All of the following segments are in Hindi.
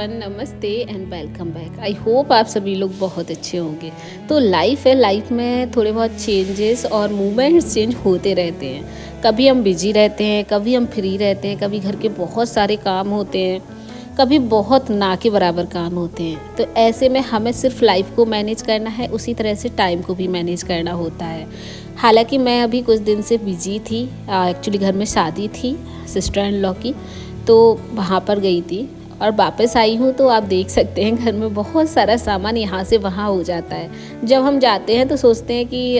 एवरीवन, नमस्ते and welcome back. I hope आप सभी लोग बहुत अच्छे होंगे। तो लाइफ है, लाइफ में थोड़े बहुत चेंजेस और मूवमेंट्स चेंज होते रहते हैं। कभी हम बिजी रहते हैं, कभी हम फ्री रहते हैं, कभी घर के बहुत सारे काम होते हैं, कभी बहुत ना के बराबर काम होते हैं। तो ऐसे में हमें सिर्फ लाइफ को मैनेज करना है, उसी तरह से टाइम को भी मैनेज करना होता है। हालांकि मैं अभी कुछ दिन से बिजी थी, एक्चुअली घर में शादी थी सिस्टर इन लॉ की, तो वहाँ पर गई थी और वापस आई हूँ। तो आप देख सकते हैं घर में बहुत सारा सामान यहाँ से वहाँ हो जाता है। जब हम जाते हैं तो सोचते हैं कि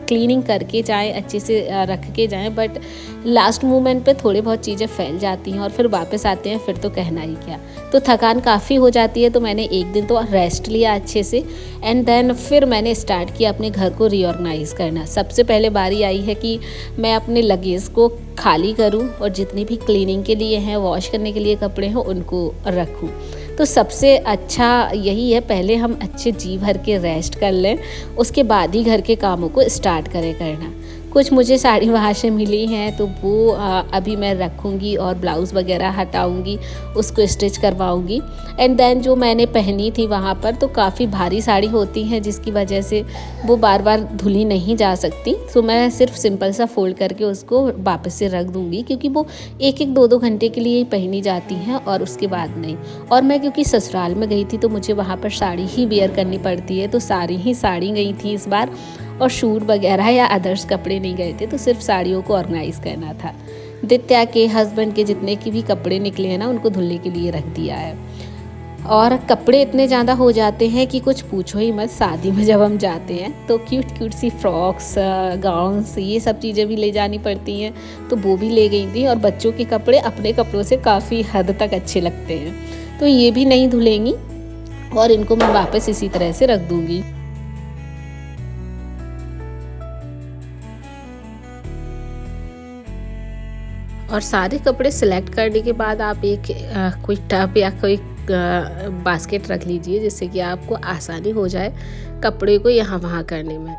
क्लीनिंग करके जाएं, अच्छे से रख के जाएं, बट लास्ट मोमेंट पे थोड़े बहुत चीज़ें फैल जाती हैं और फिर वापस आते हैं, फिर तो कहना ही क्या। तो थकान काफ़ी हो जाती है। तो मैंने एक दिन तो रेस्ट लिया अच्छे से एंड देन फिर मैंने स्टार्ट किया अपने घर को रीऑर्गेनाइज़ करना। सबसे पहले बारी आई है कि मैं अपने लगेज को खाली करूं और जितनी भी क्लीनिंग के लिए हैं, वॉश करने के लिए कपड़े हैं, उनको रखूं। तो सबसे अच्छा यही है, पहले हम अच्छे जी भर के रेस्ट कर लें, उसके बाद ही घर के कामों को स्टार्ट करें करना। कुछ मुझे साड़ी वहाँ से मिली हैं तो वो अभी मैं रखूँगी और ब्लाउज़ वगैरह हटाऊँगी, उसको स्टिच करवाऊँगी। एंड देन जो मैंने पहनी थी वहाँ पर तो काफ़ी भारी साड़ी होती हैं, जिसकी वजह से वो बार बार धुली नहीं जा सकती। तो मैं सिर्फ सिंपल सा फोल्ड करके उसको वापस से रख दूँगी, क्योंकि वो एक एक दो घंटे के लिए ही पहनी जाती हैं और उसके बाद नहीं। और मैं क्योंकि ससुराल में गई थी तो मुझे वहाँ पर साड़ी ही वेयर करनी पड़ती है, तो सारी ही साड़ी गई थी इस बार, और शूट वगैरह या अदर्स कपड़े नहीं गए थे। तो सिर्फ साड़ियों को ऑर्गेनाइज़ करना था। दित्या के हस्बैंड के जितने की भी कपड़े निकले हैं ना, उनको धुलने के लिए रख दिया है। और कपड़े इतने ज़्यादा हो जाते हैं कि कुछ पूछो ही मत। शादी में जब हम जाते हैं तो क्यूट क्यूट सी फ्रॉक्स, गाउन्स, ये सब चीज़ें भी ले जानी पड़ती हैं, तो वो भी ले गई थी। और बच्चों के कपड़े अपने कपड़ों से काफ़ी हद तक अच्छे लगते हैं, तो ये भी नहीं धुलेंगी और इनको मैं वापस इसी तरह से रख दूँगी। और सारे कपड़े सिलेक्ट करने के बाद आप एक कोई टब या कोई बास्केट रख लीजिए, जिससे कि आपको आसानी हो जाए कपड़े को यहाँ वहाँ करने में।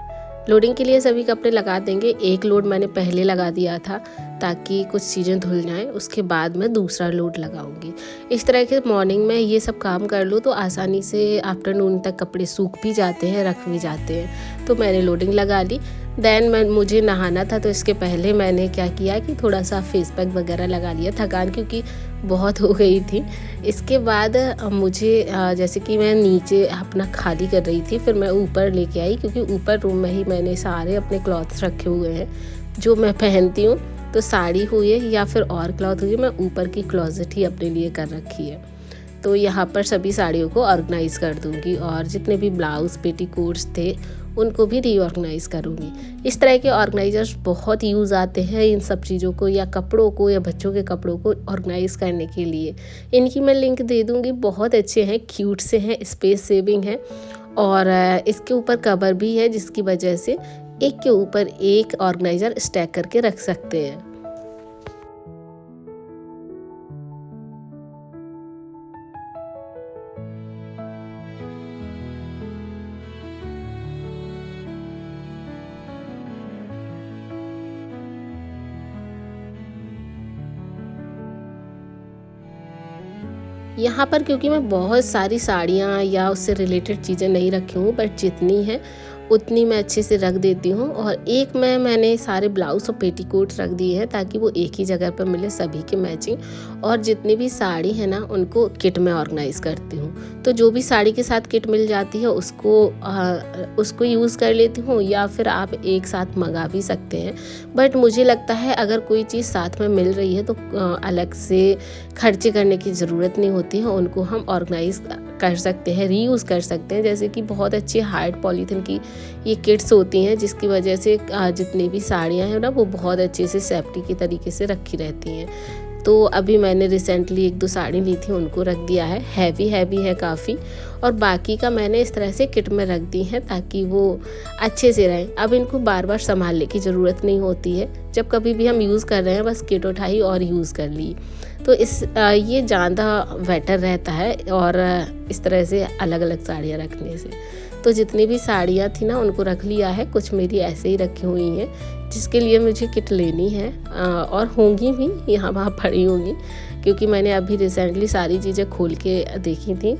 लोडिंग के लिए सभी कपड़े लगा देंगे। एक लोड मैंने पहले लगा दिया था ताकि कुछ चीज़ें धुल जाएं, उसके बाद मैं दूसरा लोड लगाऊंगी। इस तरह के मॉर्निंग में ये सब काम कर लूँ तो आसानी से आफ्टरनून तक कपड़े सूख भी जाते हैं, रख भी जाते हैं। तो मैंने लोडिंग लगा ली। देन मुझे नहाना था, तो इसके पहले मैंने क्या किया कि थोड़ा सा फेस पैक वगैरह लगा लिया, थकान क्योंकि बहुत हो गई थी। इसके बाद मुझे जैसे कि मैं नीचे अपना खाली कर रही थी, फिर मैं ऊपर लेके आई, क्योंकि ऊपर रूम में ही मैंने सारे अपने क्लॉथ्स रखे हुए हैं जो मैं पहनती हूँ। तो साड़ी हुई है या फिर और क्लॉथ हुई, मैं ऊपर की क्लोजेट ही अपने लिए कर रखी है। तो यहाँ पर सभी साड़ियों को ऑर्गेनाइज़ कर दूँगी और जितने भी ब्लाउज़ पेटीकोट्स थे उनको भी रीऑर्गेनाइज़ करूँगी। इस तरह के ऑर्गेनाइजर्स बहुत यूज़ आते हैं इन सब चीज़ों को, या कपड़ों को, या बच्चों के कपड़ों को ऑर्गेनाइज़ करने के लिए। इनकी मैं लिंक दे दूँगी, बहुत अच्छे हैं, क्यूट से हैं, स्पेस सेविंग है। और इसके ऊपर कवर भी है, जिसकी वजह से एक के ऊपर एक ऑर्गेनाइज़र स्टैक करके रख सकते हैं। यहाँ पर क्योंकि मैं बहुत सारी साड़ियाँ या उससे रिलेटेड चीज़ें नहीं रखी हूँ, बट जितनी है उतनी मैं अच्छे से रख देती हूँ। और एक में मैंने सारे ब्लाउज और पेटीकोट्स रख दिए हैं ताकि वो एक ही जगह पर मिले, सभी के मैचिंग। और जितनी भी साड़ी है ना, उनको किट में ऑर्गेनाइज़ करती हूँ। तो जो भी साड़ी के साथ किट मिल जाती है उसको यूज़ कर लेती हूँ, या फिर आप एक साथ मंगा भी सकते हैं। बट मुझे लगता है अगर कोई चीज़ साथ में मिल रही है तो अलग से खर्चे करने की ज़रूरत नहीं होती है, उनको हम ऑर्गेनाइज़ कर सकते हैं, रीयूज़ कर सकते हैं। जैसे कि बहुत अच्छी हार्ड पॉलीथिन की ये किट्स होती हैं, जिसकी वजह से जितनी भी साड़ियाँ हैं ना, वो बहुत अच्छे से सेफ्टी के तरीके से रखी रहती हैं। तो अभी मैंने रिसेंटली एक दो साड़ी ली थी, उनको रख दिया है। हैवी है काफ़ी, और बाकी का मैंने इस तरह से किट में रख दी है ताकि वो अच्छे से रहें। अब इनको बार बार संभालने की ज़रूरत नहीं होती है, जब कभी भी हम यूज़ कर रहे हैं बस किट उठाई और यूज़ कर ली। तो ये ज़्यादा बेटर रहता है और इस तरह से अलग अलग साड़ियाँ रखने से। तो जितनी भी साड़ियाँ थी ना उनको रख लिया है, कुछ मेरी ऐसे ही रखी हुई हैं जिसके लिए मुझे किट लेनी है, और होंगी भी यहाँ वहाँ पड़ी होंगी, क्योंकि मैंने अभी रिसेंटली सारी चीज़ें खोल के देखी थी।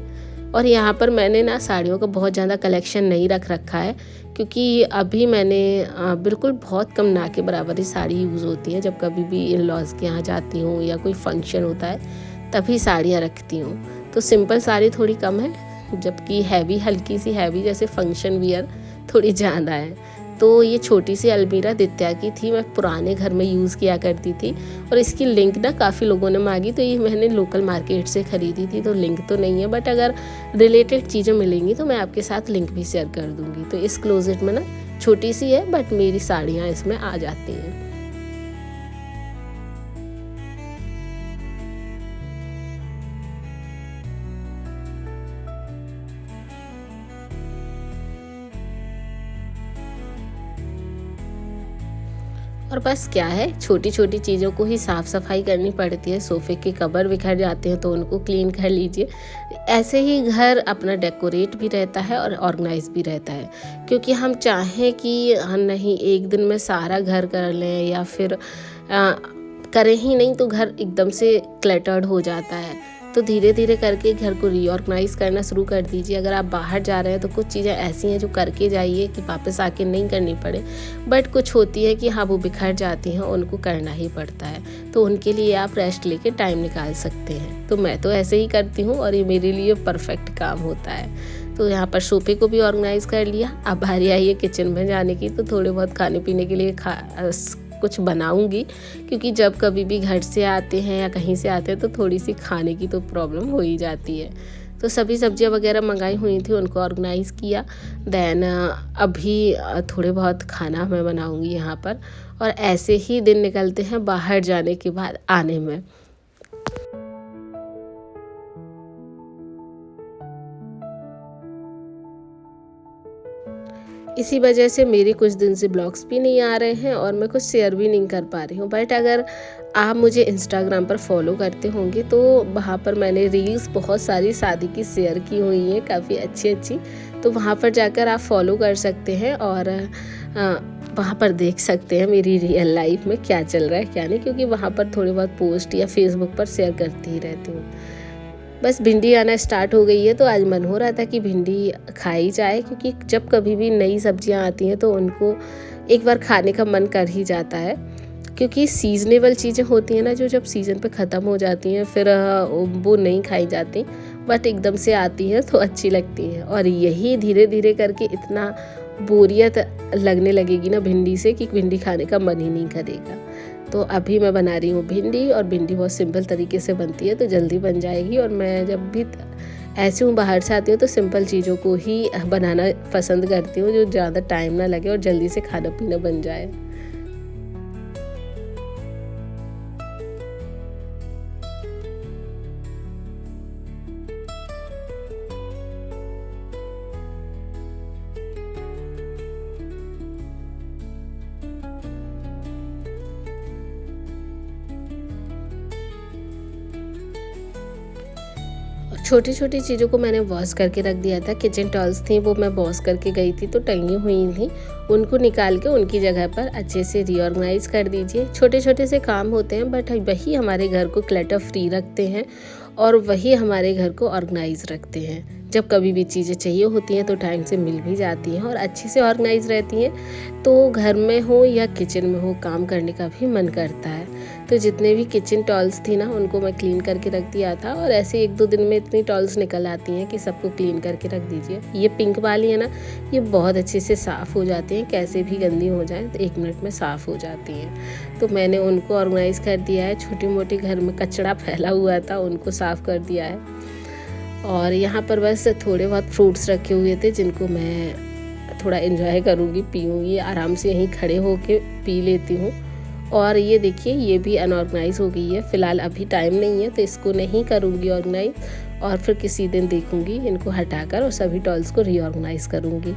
और यहाँ पर मैंने ना साड़ियों का बहुत ज़्यादा कलेक्शन नहीं रख रखा है, क्योंकि अभी मैंने बिल्कुल बहुत कम, ना के बराबर ही साड़ी यूज़ होती है। जब कभी भी इन लॉज़ के यहाँ जाती हूँ या कोई फंक्शन होता है तभी साड़ियाँ रखती हूँ। तो सिंपल साड़ी थोड़ी कम है, जबकि हैवी, हल्की सी हैवी जैसे फंक्शन वियर थोड़ी ज़्यादा है। तो ये छोटी सी अलमीरा दित्या की थी, मैं पुराने घर में यूज़ किया करती थी, और इसकी लिंक ना काफ़ी लोगों ने मांगी, तो ये मैंने लोकल मार्केट से ख़रीदी थी, तो लिंक तो नहीं है, बट अगर रिलेटेड चीज़ें मिलेंगी तो मैं आपके साथ लिंक भी शेयर कर दूँगी। तो इस क्लोजेट में ना छोटी सी है, बट मेरी साड़ियाँ इसमें आ जाती हैं। और बस क्या है, छोटी छोटी चीज़ों को ही साफ़ सफाई करनी पड़ती है। सोफ़े के कवर बिखर जाते हैं तो उनको क्लीन कर लीजिए। ऐसे ही घर अपना डेकोरेट भी रहता है और ऑर्गेनाइज भी रहता है, क्योंकि हम चाहें कि हम नहीं एक दिन में सारा घर कर लें या फिर करें ही नहीं तो घर एकदम से क्लटर्ड हो जाता है। तो धीरे धीरे करके घर को रीऑर्गेनाइज करना शुरू कर दीजिए। अगर आप बाहर जा रहे हैं तो कुछ चीज़ें ऐसी हैं जो करके जाइए कि वापस आके नहीं करनी पड़े, बट कुछ होती है कि हाँ वो बिखर जाती हैं, उनको करना ही पड़ता है, तो उनके लिए आप रेस्ट लेके टाइम निकाल सकते हैं। तो मैं तो ऐसे ही करती हूँ और ये मेरे लिए परफेक्ट काम होता है। तो यहाँ पर सोफे को भी ऑर्गेनाइज कर लिया। अब बारी आई है किचन में जाने की, तो थोड़े बहुत खाने पीने के लिए कुछ बनाऊंगी, क्योंकि जब कभी भी घर से आते हैं या कहीं से आते हैं तो थोड़ी सी खाने की तो प्रॉब्लम हो ही जाती है। तो सभी सब्जियां वगैरह मंगाई हुई थी, उनको ऑर्गेनाइज़ किया। देन अभी थोड़े बहुत खाना मैं बनाऊंगी यहाँ पर, और ऐसे ही दिन निकलते हैं बाहर जाने के बाद आने में। इसी वजह से मेरे कुछ दिन से ब्लॉग्स भी नहीं आ रहे हैं और मैं कुछ शेयर भी नहीं कर पा रही हूँ। बट अगर आप मुझे इंस्टाग्राम पर फॉलो करते होंगे तो वहाँ पर मैंने रील्स बहुत सारी शादी की शेयर की हुई हैं, काफ़ी अच्छी अच्छी। तो वहाँ पर जाकर आप फॉलो कर सकते हैं और वहाँ पर देख सकते हैं मेरी रियल लाइफ में क्या चल रहा है क्या नहीं, क्योंकि वहाँ पर थोड़े बहुत पोस्ट या फेसबुक पर शेयर करती ही रहती हूँ। बस भिंडी आना स्टार्ट हो गई है, तो आज मन हो रहा था कि भिंडी खाई जाए, क्योंकि जब कभी भी नई सब्जियां आती हैं तो उनको एक बार खाने का मन कर ही जाता है। क्योंकि सीजनेबल चीज़ें होती हैं ना, जो जब सीज़न पे ख़त्म हो जाती हैं फिर वो नहीं खाई जाती, बट एकदम से आती हैं तो अच्छी लगती हैं। और यही धीरे धीरे करके इतना बोरियत लगने लगेगी ना भिंडी से कि भिंडी खाने का मन ही नहीं करेगा। तो अभी मैं बना रही हूँ भिंडी, और भिंडी बहुत सिंपल तरीके से बनती है तो जल्दी बन जाएगी। और मैं जब भी ऐसे हूँ बाहर से आती हूँ तो सिंपल चीज़ों को ही बनाना पसंद करती हूँ, जो ज़्यादा टाइम ना लगे और जल्दी से खाना पीना बन जाए। छोटी छोटी चीज़ों को मैंने वॉश करके रख दिया था। किचन टॉल्स थी वो मैं वॉश करके गई थी तो टंगी हुई थी, उनको निकाल के उनकी जगह पर अच्छे से रीऑर्गेनाइज कर दीजिए। छोटे छोटे से काम होते हैं बट वही हमारे घर को क्लटर फ्री रखते हैं और वही हमारे घर को ऑर्गेनाइज रखते हैं। जब कभी भी चीज़ें चाहिए होती हैं तो टाइम से मिल भी जाती हैं और अच्छे से ऑर्गेनाइज रहती हैं, तो घर में हो या किचन में हो काम करने का भी मन करता है। तो जितने भी किचन टॉल्स थी ना उनको मैं क्लीन करके रख दिया था, और ऐसे एक दो दिन में इतनी टॉल्स निकल आती हैं कि सबको क्लीन करके रख दीजिए। ये पिंक वाली है ना, ये बहुत अच्छे से साफ़ हो जाती हैं, कैसे भी गंदी हो जाए तो 1 मिनट में साफ़ हो जाती हैं। तो मैंने उनको ऑर्गेनाइज़ कर दिया है। छोटी मोटी घर में कचरा फैला हुआ था उनको साफ़ कर दिया है। और यहाँ पर बस थोड़े बहुत फ्रूट्स रखे हुए थे जिनको मैं थोड़ा एंजॉय करूँगी, पीऊँगी, आराम से यहीं खड़े होके पी लेती हूँ। और ये देखिए ये भी अनऑर्गेनाइज हो गई है। फ़िलहाल अभी टाइम नहीं है तो इसको नहीं करूँगी ऑर्गेनाइज, और फिर किसी दिन देखूँगी इनको हटाकर और सभी टॉल्स को रीऑर्गेनाइज करूँगी।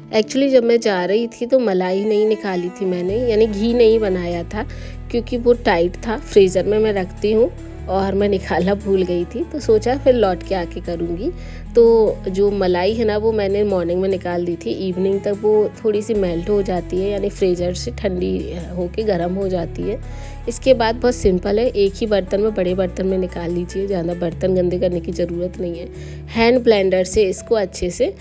एक्चुअली जब मैं जा रही थी तो मलाई नहीं निकाली थी मैंने, यानी घी नहीं बनाया था, क्योंकि वो टाइट था। फ्रीज़र में मैं रखती हूँ और मैं निकालना भूल गई थी, तो सोचा फिर लौट के आके करूँगी। तो जो मलाई है ना वो मैंने मॉर्निंग में निकाल दी थी, इवनिंग तक वो थोड़ी सी मेल्ट हो जाती है, यानी फ्रीज़र से ठंडी होके गर्म हो जाती है। इसके बाद बहुत सिंपल है, एक ही बर्तन में, बड़े बर्तन में निकाल लीजिए, ज़्यादा बर्तन गंदे करने की ज़रूरत नहीं है। हैंड ब्लेंडर से इसको अच्छे से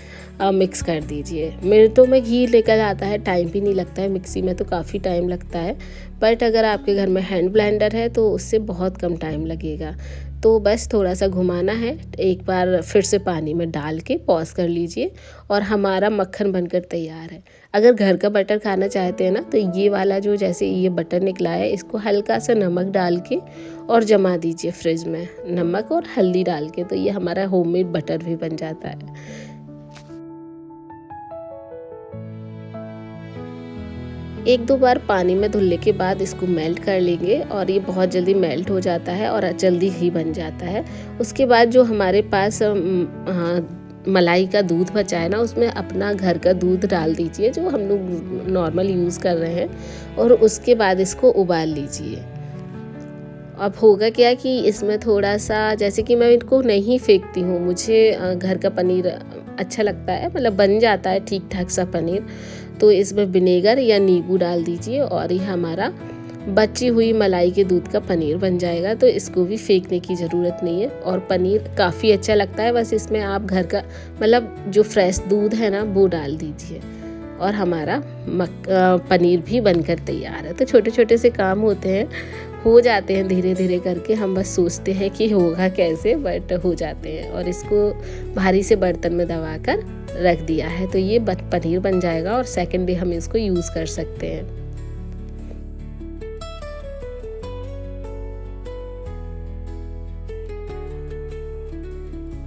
मिक्स कर दीजिए। मिनटों में घी निकल आता है, टाइम भी नहीं लगता है, मिक्सी में तो काफ़ी टाइम लगता है, बट अगर आपके घर में हैंड ब्लेंडर है तो उससे बहुत कम टाइम लगेगा। तो बस थोड़ा सा घुमाना है, एक बार फिर से पानी में डाल के पॉज कर लीजिए और हमारा मक्खन बनकर तैयार है। अगर घर का बटर खाना चाहते हैं ना तो ये वाला जो जैसे ये बटर निकला है, इसको हल्का सा नमक डाल के और जमा दीजिए फ्रिज में, नमक और हल्दी डाल के, तो ये हमारा होममेड बटर भी बन जाता है। एक दो बार पानी में धुलने के बाद इसको मेल्ट कर लेंगे और ये बहुत जल्दी मेल्ट हो जाता है और जल्दी ही बन जाता है। उसके बाद जो हमारे पास मलाई का दूध बचा है ना, उसमें अपना घर का दूध डाल दीजिए जो हम लोग नॉर्मल यूज़ कर रहे हैं, और उसके बाद इसको उबाल लीजिए। अब होगा क्या कि इसमें थोड़ा सा, जैसे कि मैं इनको नहीं फेंकती हूँ, मुझे घर का पनीर अच्छा लगता है, मतलब बन जाता है ठीक ठाक सा पनीर, तो इसमें विनेगर या नींबू डाल दीजिए और ये हमारा बची हुई मलाई के दूध का पनीर बन जाएगा। तो इसको भी फेंकने की ज़रूरत नहीं है और पनीर काफ़ी अच्छा लगता है। बस इसमें आप घर का मतलब जो फ्रेश दूध है ना वो डाल दीजिए और हमारा पनीर भी बनकर तैयार है। तो छोटे छोटे से काम होते हैं, हो जाते हैं धीरे धीरे करके, हम बस सोचते हैं कि होगा कैसे, बट हो जाते हैं। और इसको भारी से बर्तन में दबाकर रख दिया है तो ये पनीर बन जाएगा और सेकंड डे हम इसको यूज़ कर सकते हैं।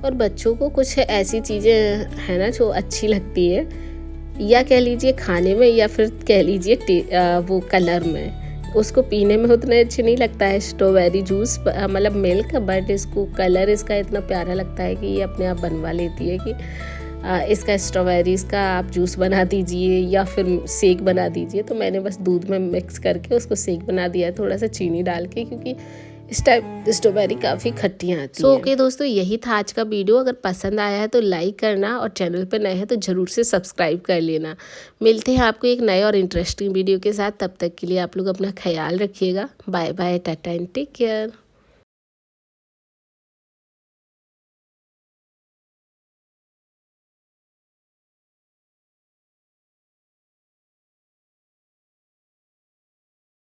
और बच्चों को कुछ ऐसी चीज़ें हैं ना जो अच्छी लगती है, या कह लीजिए खाने में, या फिर कह लीजिए वो कलर में, उसको पीने में उतना अच्छा नहीं लगता है स्ट्रॉबेरी जूस, मतलब मिल्क, बट इसको कलर इसका इतना प्यारा लगता है कि ये अपने आप बनवा लेती है कि इसका स्ट्रॉबेरीज़ का आप जूस बना दीजिए या फिर शेक बना दीजिए। तो मैंने बस दूध में मिक्स करके उसको शेक बना दिया है, थोड़ा सा चीनी डाल के, क्योंकि इस टाइप स्ट्रॉबेरी काफ़ी खट्टियाँ आती हैं। ओके दोस्तों, यही था आज का वीडियो। अगर पसंद आया है तो लाइक करना और चैनल पर नए हैं तो ज़रूर से सब्सक्राइब कर लेना। मिलते हैं आपको एक नए और इंटरेस्टिंग वीडियो के साथ, तब तक के लिए आप लोग अपना ख्याल रखिएगा। Bye bye, tata and take care.